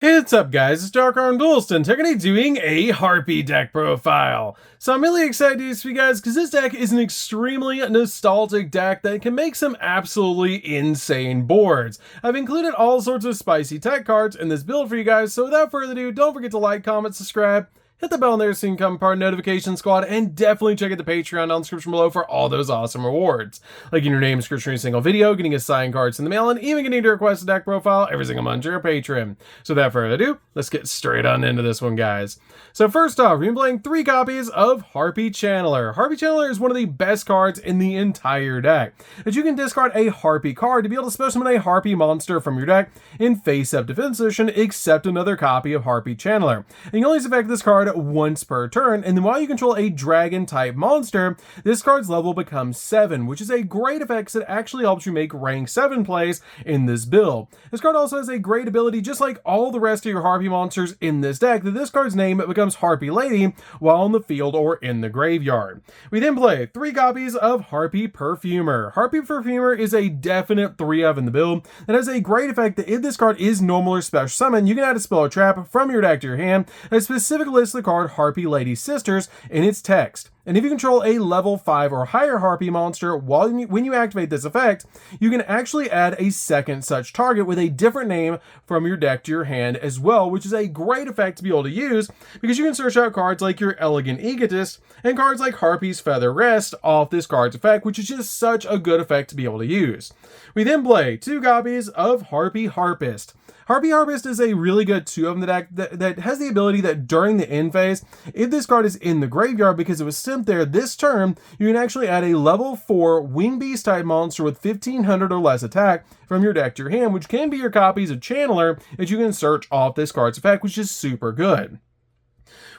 Hey, what's up guys, it's DarkArmedDuelist and today doing a Harpie deck profile. So I'm really excited to do this for you guys because this deck is an extremely nostalgic deck that can make some absolutely insane boards. I've included all sorts of spicy tech cards in this build for you guys, so without further ado, don't forget to like, comment, subscribe, hit the bell in there so you can become part of the notification squad, and definitely check out the Patreon down in the description below for all those awesome rewards. Like getting your name description in every single video, getting a signed cards in the mail, and even getting to request a deck profile every single month to your Patreon. So without further ado, let's get straight on into this one, guys. So first off, we're playing 3 copies of Harpie Channeler. Harpie Channeler is one of the best cards in the entire deck, as you can discard a Harpie card to be able to special summon a Harpie monster from your deck in face-up defense position, except another copy of Harpie Channeler. And you can only effect this card once per turn, and then while you control a dragon type monster, this card's level becomes 7, which is a great effect that actually helps you make rank 7 plays in this build. This card also has a great ability, just like all the rest of your Harpie monsters in this deck, that this card's name becomes Harpie Lady while in the field or in the graveyard. We then play 3 copies of Harpie Perfumer. Harpie Perfumer is a definite 3-of in the build that has a great effect that if this card is normal or special summon, you can add a spell or trap from your deck to your hand that specifically lists the card Harpie Lady Sisters in its text. And if you control a level 5 or higher Harpie monster, when you activate this effect, you can actually add a second such target with a different name from your deck to your hand as well, which is a great effect to be able to use because you can search out cards like your Elegant Egotist and cards like Harpie's Feather Rest off this card's effect, which is just such a good effect to be able to use. We then play 2 copies of Harpie Harpist. Harpie Harpist is a really good 2-of in the deck that has the ability that during the end phase, if this card is in the graveyard because it was sent there this turn, you can actually add a level 4 Wing Beast type monster with 1500 or less attack from your deck to your hand, which can be your copies of Channeler that you can search off this card's effect, which is super good.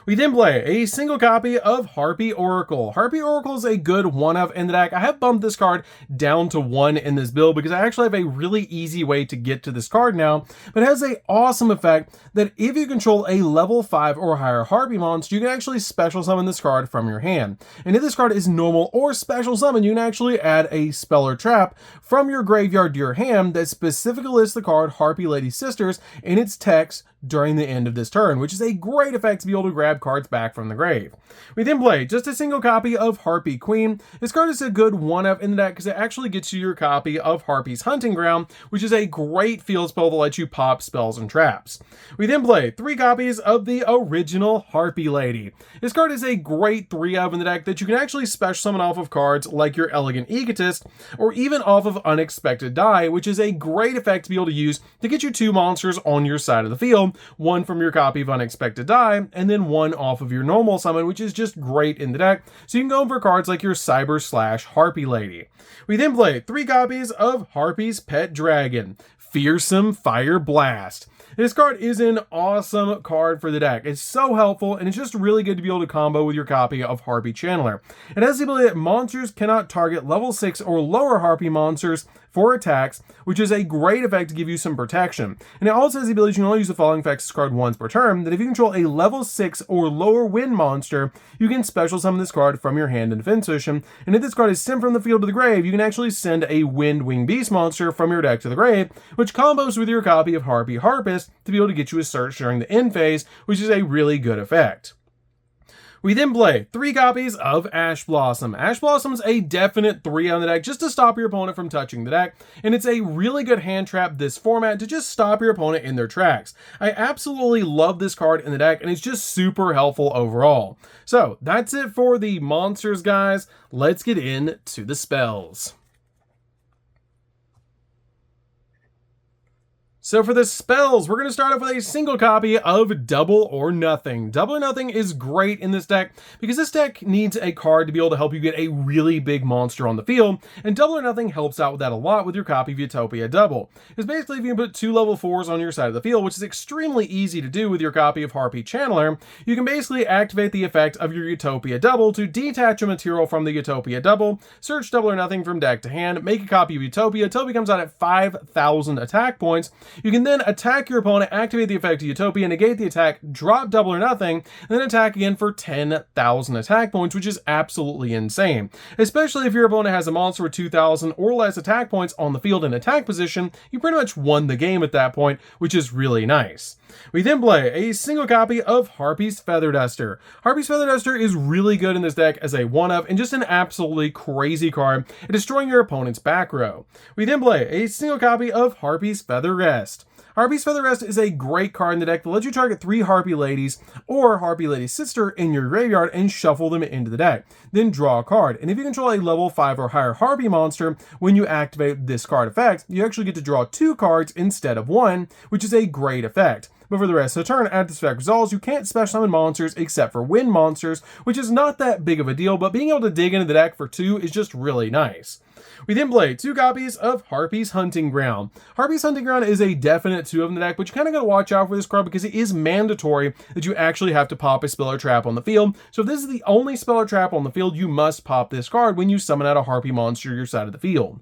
We then play a single copy of Harpie Oracle. Harpie Oracle is a good 1-of in the deck. I have bumped this card down to 1 in this build because I actually have a really easy way to get to this card now, but it has an awesome effect that if you control a level 5 or higher Harpie monster, you can actually special summon this card from your hand. And if this card is normal or special summon, you can actually add a spell or trap from your graveyard to your hand that specifically lists the card Harpie Lady Sisters in its text during the end of this turn, which is a great effect to be able to grab cards back from the grave. We then play just a single copy of Harpie Queen. This card is a good 1-of in the deck because it actually gets you your copy of Harpie's Hunting Ground, which is a great field spell that lets you pop spells and traps. We then play 3 copies of the original Harpie Lady. This card is a great 3-of in the deck that you can actually special summon off of cards like your Elegant Egotist or even off of Unexpected Die, which is a great effect to be able to use to get you 2 monsters on your side of the field, 1 from your copy of Unexpected Die, and then 1 off of your normal summon, which is just great in the deck. So you can go for cards like your Cyber/Harpie Lady. We then play 3 copies of Harpie's Pet Dragon, Fearsome Fire Blast. This card is an awesome card for the deck. It's so helpful, and it's just really good to be able to combo with your copy of Harpie Channeler. It has the ability that monsters cannot target level 6 or lower Harpie monsters for attacks, which is a great effect to give you some protection. And it also has the ability you can only use the following effects this card once per turn, that if you control a level 6 or lower wind monster, you can special summon this card from your hand in defense position. And if this card is sent from the field to the grave, you can actually send a Wind Wing Beast monster from your deck to the grave, which combos with your copy of Harpie Harpist to be able to get you a search during the end phase, which is a really good effect. We then play 3 copies of Ash Blossom. Ash Blossom's a definite 3 on the deck just to stop your opponent from touching the deck, and it's a really good hand trap this format to just stop your opponent in their tracks. I absolutely love this card in the deck, and it's just super helpful overall. So that's it for the monsters, guys. Let's get into the spells. So for the spells, we're going to start off with a single copy of Double or Nothing. Double or Nothing is great in this deck because this deck needs a card to be able to help you get a really big monster on the field, and Double or Nothing helps out with that a lot with your copy of Utopia Double. It's basically if you can put 2 level 4s on your side of the field, which is extremely easy to do with your copy of Harpie Channeler, you can basically activate the effect of your Utopia Double to detach a material from the Utopia Double, search Double or Nothing from deck to hand, make a copy of Utopia. Utopia comes out at 5,000 attack points. You can then attack your opponent, activate the effect of Utopia, negate the attack, drop Double or Nothing, and then attack again for 10,000 attack points, which is absolutely insane. Especially if your opponent has a monster with 2,000 or less attack points on the field in attack position, you pretty much won the game at that point, which is really nice. We then play a single copy of Harpie's Feather Duster. Harpie's Feather Duster is really good in this deck as a 1-of and just an absolutely crazy card at destroying your opponent's back row. We then play a single copy of Harpie's Feather Rest. Harpie's Feather Rest is a great card in the deck that lets you target 3 Harpie Ladies or Harpie Lady's sister in your graveyard and shuffle them into the deck. Then draw a card. And if you control a level 5 or higher Harpie monster, when you activate this card effect, you actually get to draw 2 cards instead of 1, which is a great effect. But for the rest of the turn, after this effect resolves, you can't special summon monsters except for wind monsters, which is not that big of a deal, but being able to dig into the deck for 2 is just really nice. We then play 2 copies of Harpie's Hunting Ground. Harpie's Hunting Ground is a definite 2 of in the deck, but you kind of got to watch out for this card because it is mandatory that you actually have to pop a spell or trap on the field. So if this is the only spell or trap on the field, you must pop this card when you summon out a Harpie monster your side of the field.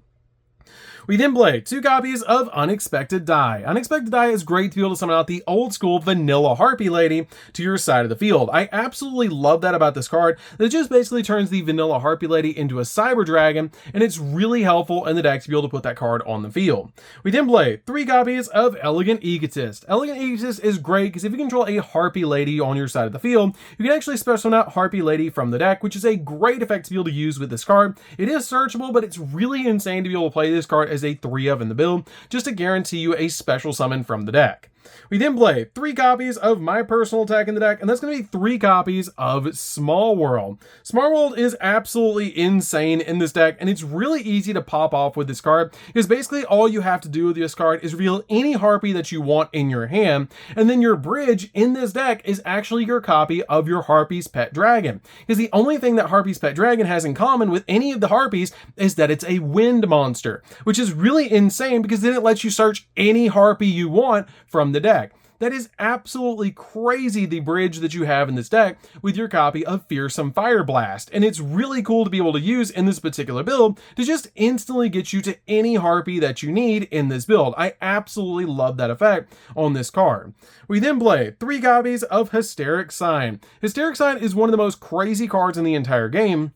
We then play 2 copies of Unexpected Die. Unexpected Die is great to be able to summon out the old school vanilla Harpie Lady to your side of the field. I absolutely love that about this card, that it just basically turns the vanilla Harpie Lady into a Cyber Dragon, and it's really helpful in the deck to be able to put that card on the field. We then play 3 copies of Elegant Egotist. Elegant Egotist is great because if you control a Harpie Lady on your side of the field, you can actually special summon out Harpie Lady from the deck, which is a great effect to be able to use with this card. It is searchable, but it's really insane to be able to play this card as a 3-of in the build, just to guarantee you a special summon from the deck. We then play 3 copies of my personal attack in the deck, and that's going to be 3 copies of Small World. Small World is absolutely insane in this deck, and it's really easy to pop off with this card, because basically all you have to do with this card is reveal any Harpie that you want in your hand, and then your bridge in this deck is actually your copy of your Harpie's Pet Dragon. Because the only thing that Harpie's Pet Dragon has in common with any of the Harpies is that it's a wind monster, which is really insane because then it lets you search any Harpie you want from the deck. That is absolutely crazy, the bridge that you have in this deck with your copy of Fearsome Fire Blast. And it's really cool to be able to use in this particular build to just instantly get you to any Harpie that you need in this build. I absolutely love that effect on this card. We then play 3 copies of Hysteric Sign. Hysteric Sign is one of the most crazy cards in the entire game,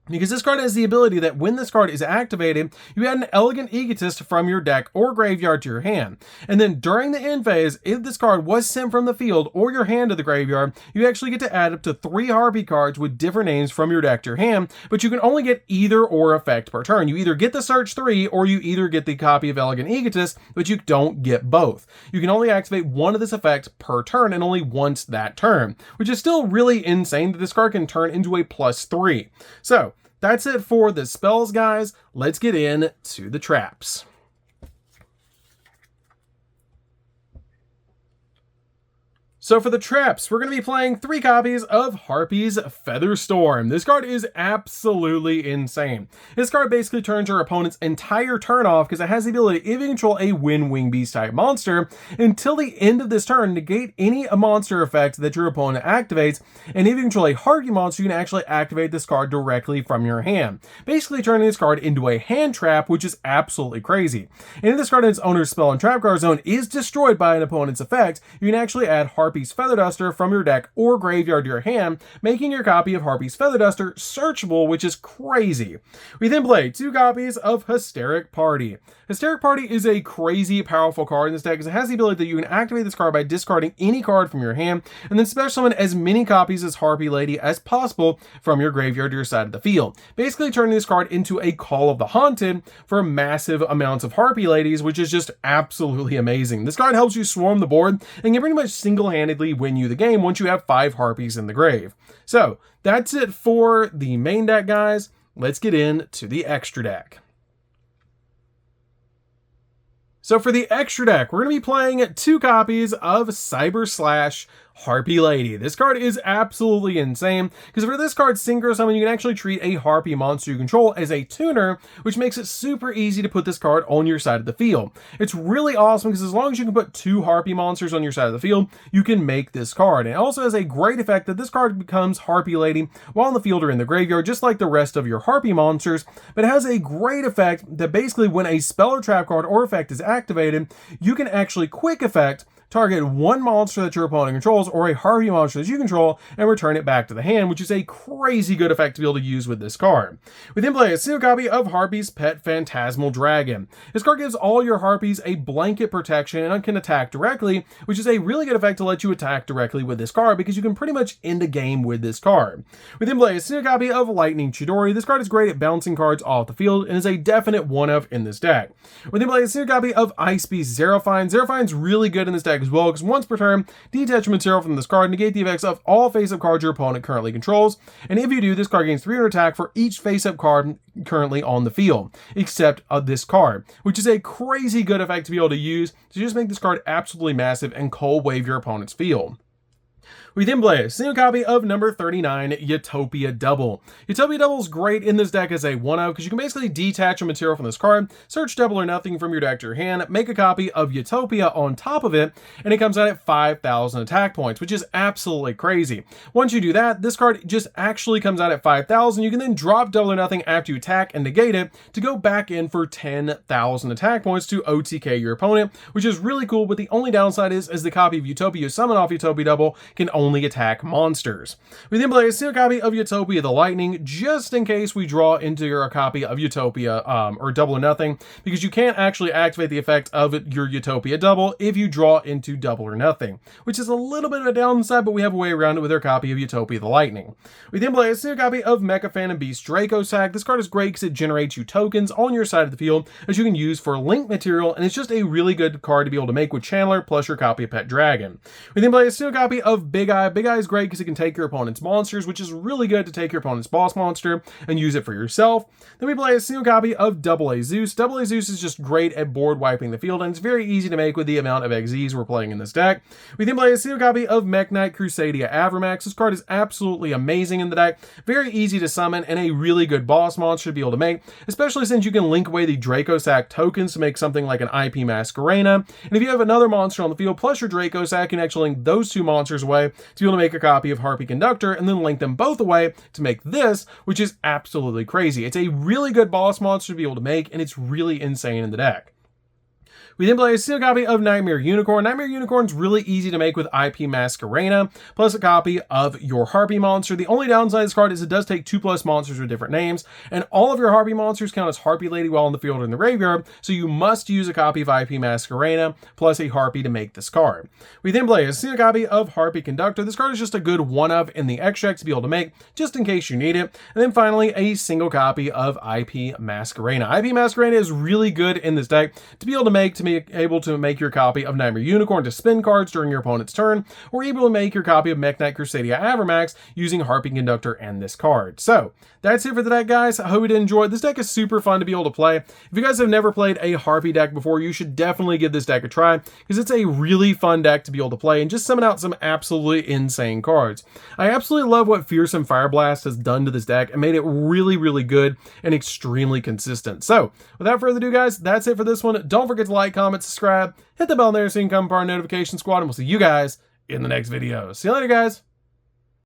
because this card has the ability that when this card is activated, you add an Elegant Egotist from your deck or graveyard to your hand. And then during the end phase, if this card was sent from the field or your hand to the graveyard, you actually get to add up to 3 Harpie cards with different names from your deck to your hand, but you can only get either or effect per turn. You either get the Search 3 or you either get the copy of Elegant Egotist, but you don't get both. You can only activate one of this effect per turn and only once that turn, which is still really insane that this card can turn into a +3. So, that's it for the spells, guys. Let's get into the traps. So for the traps, we're going to be playing 3 copies of Harpie's Feather Storm. This card is absolutely insane. This card basically turns your opponent's entire turn off because it has the ability, if you control a Wind Wing Beast type monster, until the end of this turn, negate any monster effect that your opponent activates, and if you control a Harpie monster, you can actually activate this card directly from your hand, basically turning this card into a hand trap, which is absolutely crazy. And if this card in its owner's spell and trap card zone is destroyed by an opponent's effect, you can actually add Harpie's Feather Duster from your deck or graveyard to your hand, making your copy of Harpie's Feather Duster searchable, which is crazy. We then play 2 copies of Hysteric Party. Hysteric Party is a crazy powerful card in this deck because it has the ability that you can activate this card by discarding any card from your hand and then special summon as many copies as Harpie Lady as possible from your graveyard to your side of the field, basically turning this card into a Call of the Haunted for massive amounts of Harpie Ladies, which is just absolutely amazing. This card helps you swarm the board and can pretty much single-handedly win you the game once you have 5 Harpies in the grave. So that's it for the main deck, guys. Let's get into the extra deck. So for the extra deck, we're going to be playing 2 copies of Cyber Slash Harpie Lady. This card is absolutely insane because for this card Synchro Summon, you can actually treat a Harpie monster you control as a tuner, which makes it super easy to put this card on your side of the field. It's really awesome because as long as you can put 2 Harpie monsters on your side of the field, you can make this card. And it also has a great effect that this card becomes Harpie Lady while in the field or in the graveyard, just like the rest of your Harpie monsters, but it has a great effect that basically when a spell or trap card or effect is activated, you can actually quick effect target one monster that your opponent controls or a Harpie monster that you control and return it back to the hand, which is a crazy good effect to be able to use with this card. We then play a single copy of Harpie's Pet Phantasmal Dragon. This card gives all your Harpies a blanket protection and can attack directly, which is a really good effect to let you attack directly with this card because you can pretty much end a game with this card. We then play a single copy of Lightning Chidori. This card is great at bouncing cards off the field and is a definite one-of in this deck. We then play a single copy of Ice Beast Xeraphine. Xeraphine's really good in this deck as well because once per turn, detach material from this card, negate the effects of all face-up cards your opponent currently controls, and if you do, this card gains 300 attack for each face-up card currently on the field, except this card, which is a crazy good effect to be able to use to just make this card absolutely massive and cold wave your opponent's field. We then play a single copy of number 39, Utopia Double. Utopia Double is great in this deck as a one-of because you can basically detach a material from this card, search Double or Nothing from your deck to your hand, make a copy of Utopia on top of it, and it comes out at 5,000 attack points, which is absolutely crazy. Once you do that, this card just actually comes out at 5,000. You can then drop Double or Nothing after you attack and negate it to go back in for 10,000 attack points to OTK your opponent, which is really cool, but the only downside is the copy of Utopia you summon off Utopia Double can only attack monsters. We then play a single copy of Utopia the Lightning just in case we draw into your copy of Utopia or Double or Nothing, because you can't actually activate the effect of your Utopia Double if you draw into Double or Nothing, which is a little bit of a downside, but we have a way around it with our copy of Utopia the Lightning. We then play a single copy of Mecha Phantom Beast Dracossack. This card is great because it generates you tokens on your side of the field that you can use for link material, and it's just a really good card to be able to make with Channeler plus your copy of Pet Dragon. We then play a single copy of Big Eye. Big Eye is great because it can take your opponent's monsters, which is really good to take your opponent's boss monster and use it for yourself. Then we play a single copy of Double A Zeus. Double A Zeus is just great at board wiping the field, and it's very easy to make with the amount of XZs we're playing in this deck. We then play a single copy of Mech Knight Crusadia Avramax. This card is absolutely amazing in the deck, very easy to summon, and a really good boss monster to be able to make, especially since you can link away the Dracossack tokens to make something like an IP Masquerena. And if you have another monster on the field plus your Dracossack, you can actually link those two monsters away to be able to make a copy of Harpie Conductor and then link them both away to make this, which is absolutely crazy. It's a really good boss monster to be able to make, and it's really insane in the deck. We then play a single copy of Nightmare Unicorn. Nightmare Unicorn's really easy to make with IP Masquerena, plus a copy of your Harpie monster. The only downside of this card is it does take 2+ monsters with different names, and all of your Harpie monsters count as Harpie Lady while in the field or in the graveyard, so you must use a copy of IP Masquerena, plus a Harpie to make this card. We then play a single copy of Harpie Conductor. This card is just a good one-of in the extract to be able to make, just in case you need it. And then finally, a single copy of IP Masquerena. IP Masquerena is really good in this deck to be able to make able to make your copy of Nightmare Unicorn to spin cards during your opponent's turn, or able to make your copy of Mech Knight Crusadia Avramax using Harpie Conductor and this card. So that's it for the deck, guys. I hope you did enjoy. This deck is super fun to be able to play. If you guys have never played a Harpie deck before, you should definitely give this deck a try because it's a really fun deck to be able to play and just summon out some absolutely insane cards. I absolutely love what Fearsome Fire Blast has done to this deck and made it really, really good and extremely consistent. So without further ado, guys, that's it for this one. Don't forget to like, comment, subscribe, hit the bell there so you can come part of our notification squad, and we'll see you guys in the next video. See you later, guys.